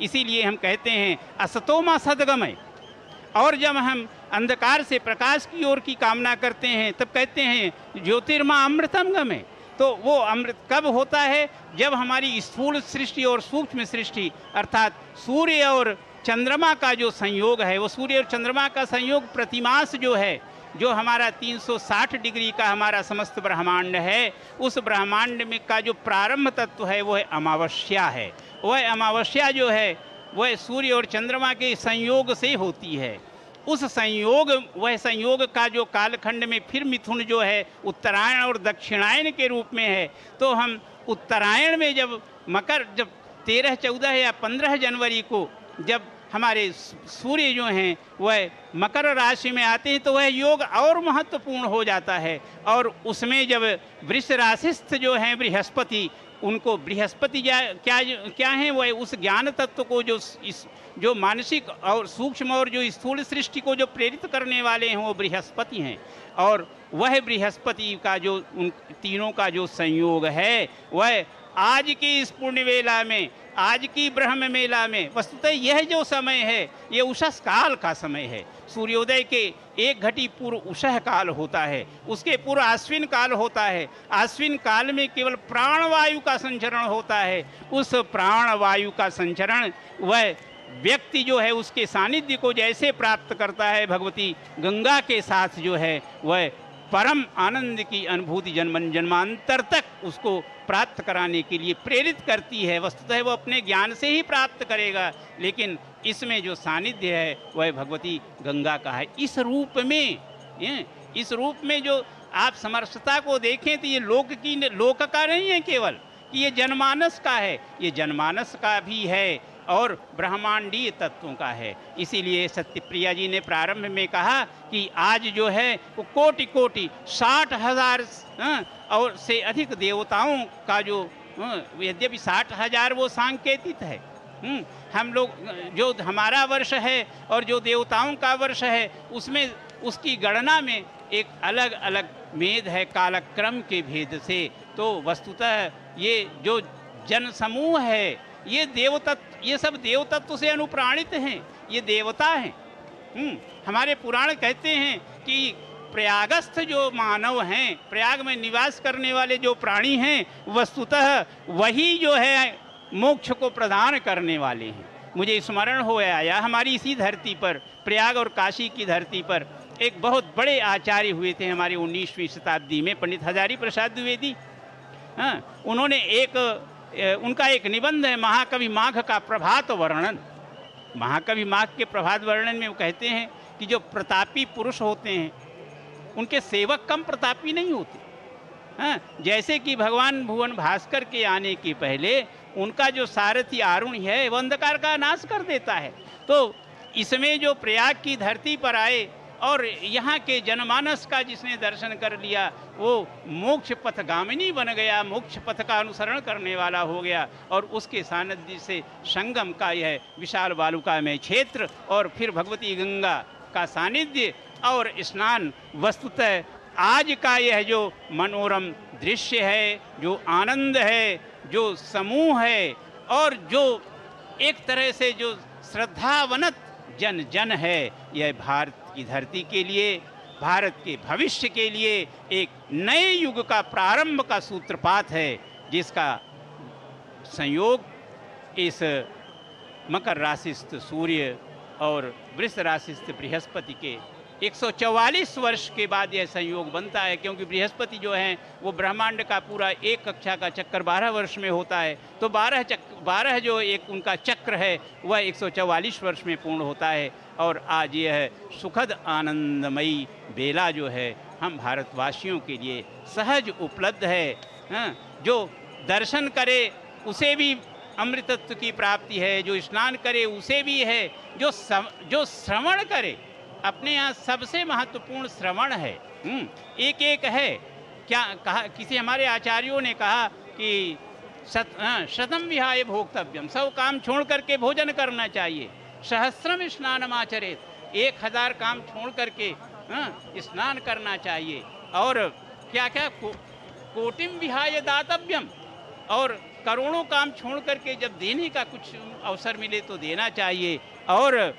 इसीलिए हम कहते हैं असतो मा सद्गमय। और जब हम अंधकार से प्रकाश की ओर की कामना करते हैं तब कहते हैं ज्योतिर्मा अमृतम गमय। तो वो अमृत कब होता है? जब हमारी स्थूल सृष्टि और सूक्ष्म सृष्टि अर्थात सूर्य और चंद्रमा का जो संयोग है, वो सूर्य और चंद्रमा का संयोग प्रतिमास जो है, जो हमारा 360 डिग्री का हमारा समस्त ब्रह्मांड है, उस ब्रह्मांड में का जो प्रारंभ तत्व है वो है अमावस्या है। वह अमावस्या जो है वह सूर्य और चंद्रमा के संयोग से होती है। उस संयोग, वह संयोग का जो कालखंड में फिर मिथुन जो है उत्तरायण और दक्षिणायन के रूप में है। तो हम उत्तरायण में जब 13, 14 या 15 जनवरी को जब हमारे सूर्य जो हैं वह मकर राशि में आते हैं तो वह योग और महत्वपूर्ण हो जाता है। और उसमें जब वृष राशिस्थ जो हैं बृहस्पति, उनको बृहस्पति क्या हैं? वह उस ज्ञान तत्व को जो मानसिक और सूक्ष्म और जो स्थूल सृष्टि को जो प्रेरित करने वाले हैं वो बृहस्पति हैं। और वह बृहस्पति का जो उन तीनों का जो संयोग है वह आज की इस पुण्य वेला में, आज की ब्रह्म मेला में वस्तुतः यह जो समय है ये उषस काल का समय है। सूर्योदय के 1 घटी पूर्व उषह काल होता है, उसके पूर्व आश्विन काल होता है। आश्विन काल में केवल प्राणवायु का संचरण होता है। उस प्राणवायु का संचरण वह व्यक्ति जो है उसके सानिध्य को जैसे प्राप्त करता है, भगवती गंगा के साथ जो है वह परम आनंद की अनुभूति जन्म जन्मांतर तक उसको प्राप्त कराने के लिए प्रेरित करती है। वस्तुतः वो अपने ज्ञान से ही प्राप्त करेगा, लेकिन इसमें जो सानिध्य है वह भगवती गंगा का है। इस रूप में जो आप समरसता को देखें तो ये लोक का नहीं है केवल कि ये जनमानस का है, ये जनमानस का भी है और ब्रह्मांडीय तत्वों का है। इसीलिए सत्यप्रिया जी ने प्रारंभ में कहा कि आज जो है वो कोटि 60,000 और से अधिक देवताओं का जो, यद्यपि 60,000 वो सांकेतिक है, हम लोग जो हमारा वर्ष है और जो देवताओं का वर्ष है उसमें उसकी गणना में एक अलग अलग भेद है कालक्रम के भेद से। तो वस्तुतः ये जो जन समूह है ये सब देवतत्व से अनुप्राणित हैं, ये देवता हैं। हमारे पुराण कहते हैं कि प्रयागस्थ जो मानव हैं, प्रयाग में निवास करने वाले जो प्राणी हैं, वस्तुतः वही जो है मोक्ष को प्रदान करने वाले हैं। मुझे स्मरण हो आया हमारी इसी धरती पर, प्रयाग और काशी की धरती पर एक बहुत बड़े आचार्य हुए थे हमारी 19वीं शताब्दी में, पंडित हजारी प्रसाद द्विवेदी। उन्होंने उनका एक निबंध है महाकवि माघ का प्रभात वर्णन। महाकवि माघ के प्रभात वर्णन में वो कहते हैं कि जो प्रतापी पुरुष होते हैं उनके सेवक कम प्रतापी नहीं होते। जैसे कि भगवान भुवन भास्कर के आने के पहले उनका जो सारथी आरुण है वह अंधकार का नाश कर देता है। तो इसमें जो प्रयाग की धरती पर आए और यहाँ के जनमानस का जिसने दर्शन कर लिया वो मोक्ष पथगामिनी बन गया, मोक्ष पथ का अनुसरण करने वाला हो गया। और उसके सानिध्य से संगम का यह विशाल बालुकामय क्षेत्र और फिर भगवती गंगा का सानिध्य और स्नान, वस्तुतः आज का यह जो मनोरम दृश्य है, जो आनंद है, जो समूह है और जो एक तरह से जो श्रद्धावनत जन जन है, यह भारत की धरती के लिए, भारत के भविष्य के लिए एक नए युग का प्रारंभ का सूत्रपात है, जिसका संयोग इस मकर राशिस्थ सूर्य और वृष राशिस्थ बृहस्पति के 144 वर्ष के बाद यह संयोग बनता है। क्योंकि बृहस्पति जो हैं वो ब्रह्मांड का पूरा एक कक्षा का चक्कर 12 वर्ष में होता है, तो 12 जो एक उनका चक्र है वह 144 वर्ष में पूर्ण होता है। और आज यह सुखद आनंदमयी बेला जो है हम भारतवासियों के लिए सहज उपलब्ध है। जो दर्शन करे उसे भी अमृतत्व की प्राप्ति है, जो स्नान करे उसे भी है, जो श्रवण करे, अपने यहाँ सबसे महत्वपूर्ण श्रवण है। एक एक है। क्या कहा, किसी हमारे आचार्यों ने कहा कि शतम विहाय भोक्तव्यम, सब काम छोड़ करके भोजन करना चाहिए। सहस्रम स्नानम आचरेत, 1000 काम छोड़ करके स्नान करना चाहिए। और क्या क्या कोटिम विहाय दातव्यम, और करोड़ों काम छोड़ करके जब देने का कुछ अवसर मिले तो देना चाहिए। और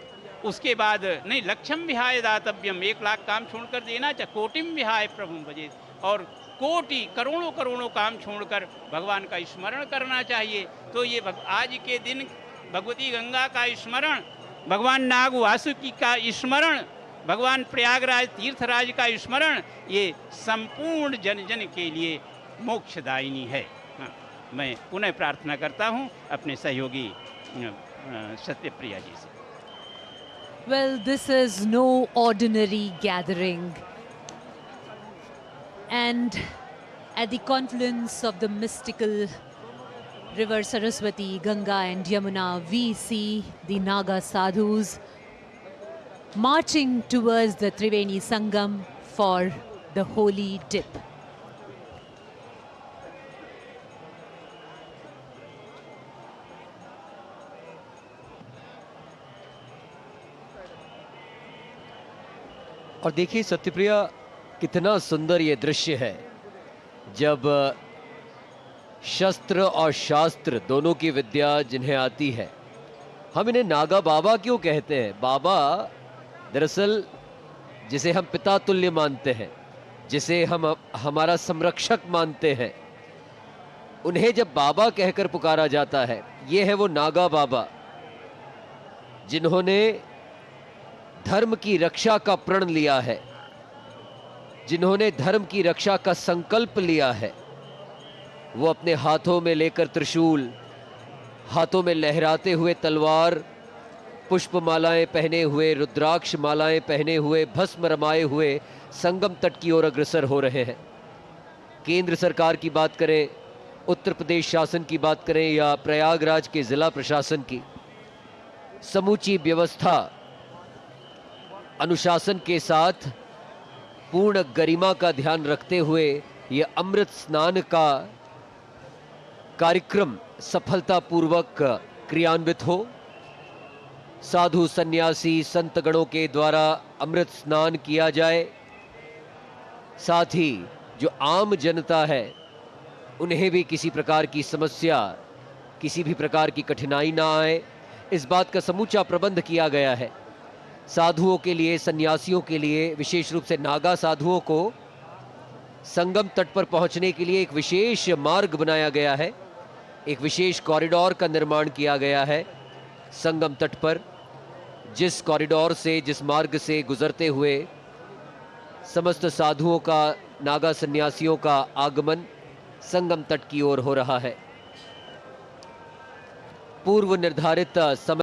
उसके बाद नहीं, लक्ष्यम विहाय दातव्यम, 1 लाख काम छोड़कर देना चाहिए। कोटिम विहाय प्रभुम भजे, और कोटि करोड़ों करोड़ों काम छोड़कर भगवान का स्मरण करना चाहिए। तो ये आज के दिन भगवती गंगा का स्मरण, भगवान नाग वासुकी का स्मरण, भगवान प्रयागराज तीर्थराज का स्मरण, ये संपूर्ण जन जन के लिए मोक्षदायिनी है। हाँ, मैं पुनः प्रार्थना करता हूँ अपने सहयोगी सत्यप्रिया जी से। Well, this is no ordinary gathering. And at the confluence of the mystical river Saraswati, Ganga and Yamuna, we see the Naga sadhus marching towards the Triveni Sangam for the holy dip. और देखिए सत्यप्रिया, कितना सुंदर ये दृश्य है जब शस्त्र और शास्त्र दोनों की विद्या जिन्हें आती है। हम इन्हें नागा बाबा क्यों कहते हैं? बाबा दरअसल जिसे हम पिता तुल्य मानते हैं, जिसे हम हमारा संरक्षक मानते हैं, उन्हें जब बाबा कहकर पुकारा जाता है, ये है वो नागा बाबा जिन्होंने धर्म की रक्षा का प्रण लिया है, जिन्होंने धर्म की रक्षा का संकल्प लिया है। वो अपने हाथों में लेकर त्रिशूल, हाथों में लहराते हुए तलवार, पुष्प मालाएं पहने हुए, रुद्राक्ष मालाएं पहने हुए, भस्म रमाए हुए संगम तट की ओर अग्रसर हो रहे हैं। केंद्र सरकार की बात करें, उत्तर प्रदेश शासन की बात करें या प्रयागराज के जिला प्रशासन की, समूची व्यवस्था अनुशासन के साथ पूर्ण गरिमा का ध्यान रखते हुए ये अमृत स्नान का कार्यक्रम सफलतापूर्वक क्रियान्वित हो। साधु सन्यासी संत गणों के द्वारा अमृत स्नान किया जाए, साथ ही जो आम जनता है उन्हें भी किसी प्रकार की समस्या, किसी भी प्रकार की कठिनाई ना आए, इस बात का समूचा प्रबंध किया गया है। साधुओं के लिए, सन्यासियों के लिए, विशेष रूप से नागा साधुओं को संगम तट पर पहुंचने के लिए एक विशेष मार्ग बनाया गया है, एक विशेष कॉरिडोर का निर्माण किया गया है संगम तट पर, जिस कॉरिडोर से, जिस मार्ग से गुजरते हुए समस्त साधुओं का, नागा सन्यासियों का आगमन संगम तट की ओर हो रहा है। पूर्व निर्धारित समय